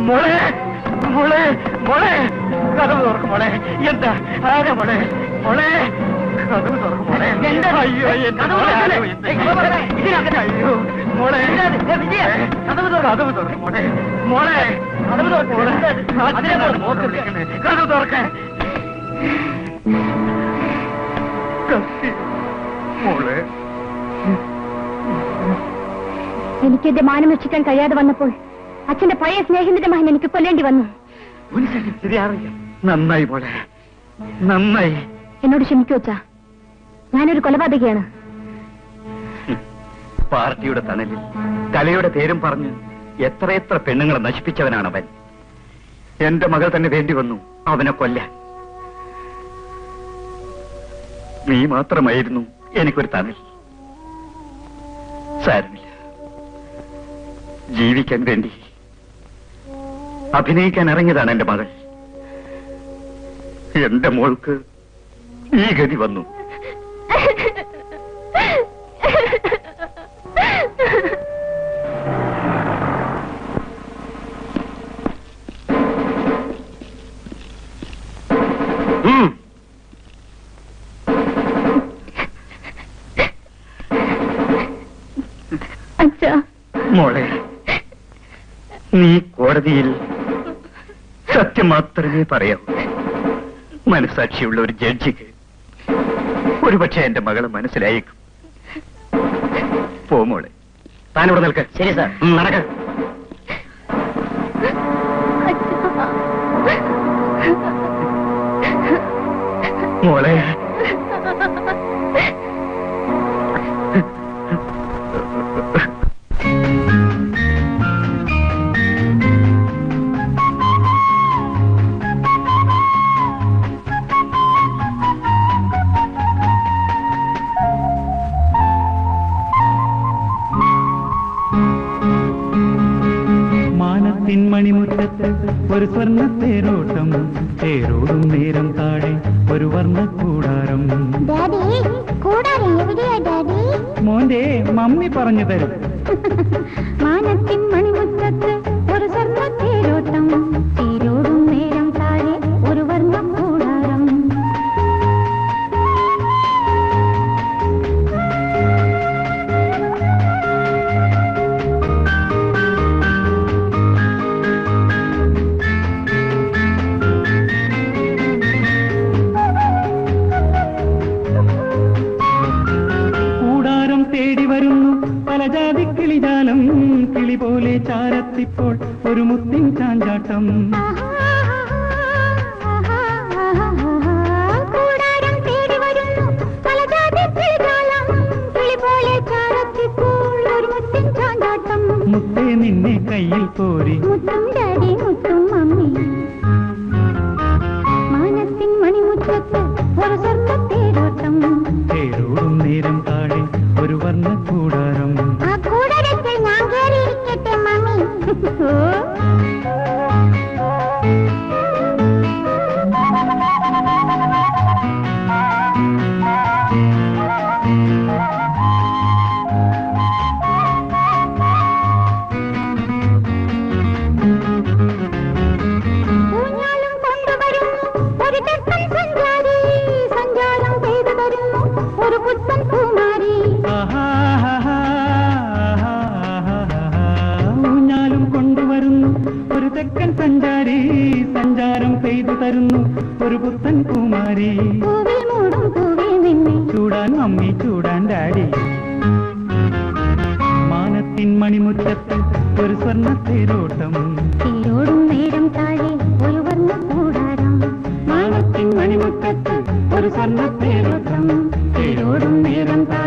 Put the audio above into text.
മോളെ മോളെ മോളെ കഥവ് തുറക്കും മോളെ. എന്താ ആരാ മോളെ? മോളെ കഥവ് തുറക്കും മോളെ. അയ്യോ അയ്യോ മോളെ കഥവ് തുറക്കും മോളെ. മോളെ കഥവ് തുറക്കാൻ മോളെ. എനിക്കെന്റെ മാനം രക്ഷിക്കാൻ കഴിയാതെ വന്നപ്പോൾ അച്ഛന്റെ പഴയ സ്നേഹിതന്റെ മകൻ എനിക്ക് കൊല്ലേണ്ടി വന്നു. നന്നായി മോളെ, നന്നായി. എന്നോട് ക്ഷമിക്കൂ അച്ഛാ, ഞാനൊരു കൊലപാതകയാണ്. പാർട്ടിയുടെ തണലിൽ കലയുടെ പേരും പറഞ്ഞ് എത്രയെത്ര പെണ്ണുങ്ങളെ നശിപ്പിച്ചവനാണ് അവൻ. എന്റെ മകൾ തന്നെ വേണ്ടി വന്നു അവനെ കൊല്ലാൻ. നീ മാത്രമായിരുന്നു എനിക്കൊരു തണൽ. സാരമില്ല, ജീവിക്കാൻ വേണ്ടി അഭിനയിക്കാൻ ഇറങ്ങിയതാണ് എന്റെ മകൾ. എന്റെ മോൾക്ക് ഈ ഗതി വന്നു. മോളെ, നീ കോടതിയിൽ സത്യം മാത്രമേ പറയാവൂ. മനസാക്ഷിയുള്ള ഒരു ജഡ്ജിക്ക് ഒരുപക്ഷെ എന്റെ മകളെ മനസ്സിലായേക്കും. പോ മോളെ, താനിവിടെ നിൽക്ക. ശരി സാർ. നടക്ക. മോളെ, മണിമുറ്റത്ത് ഒരു സ്വർണ്ണ തേരോട്ടം, തേരോടും നേരം താഴെ ഒരു വർണ്ണ കൂടാരം. മോന്റെ മമ്മി പറഞ്ഞു തരും. മാനത്തിൻ മണിമുറ്റത്ത് ഒരു സ്വർണ്ണ തേരോട്ടം, തേരോടും നേരം താഴെ ഒരു വർണ്ണ കൂടാരം. ജാതി കിളിജാലം, കിളി പോലെ ചാരത്തിപ്പോൾ ഒരു മുത്തിൻ ചാഞ്ചാട്ടം. മുത്തേ നിന്നെ കയ്യിൽ പോരി, മുത്തും ഡാഡി മുത്തും മമ്മി. മാനത്തിൻ മണിമുറ്റത്ത് ഒരു സ്വർണ്ണ തേരോട്ടം, തേരോടും നേരം താഴെ ഒരു വർണ്ണ കൂടാരം. ആ കൂടാരത്തിൽ ഞാൻ കയറിയിരിക്കട്ടെ മമ്മി. ൂഞ്ഞാലും കൊണ്ടുവരുന്നു ഒരു തെക്കൻ സഞ്ചാരി, സഞ്ചാരം ചെയ്തു തരുന്നു ഒരു പുത്തൻ കുമാരി. ൂഞ്ഞാലും കൊണ്ടുവരുന്നു ഒരു തെക്കൻ സഞ്ചാരി, സഞ്ചാരം ചെയ്തു തരുന്നു ഒരു പുത്തൻ കുമാരി. പൂവിൽ മൂടും പൂവിൽ നിന്നെ ചൂടാൻ മമ്മി, ചൂടാൻ ഡാഡി. മാനത്തിൻ മണിമുറ്റത്ത് ഒരു സ്വർണ്ണ തേരോട്ടം, തേരോടും നേരം താഴെ ഒരു വർണ്ണ കൂടാരം. മാനത്തിൻ മണിമുറ്റത്ത് ഒരു സ്വർണ്ണ തേരോട്ടം, തേരോടും നേരം താഴെ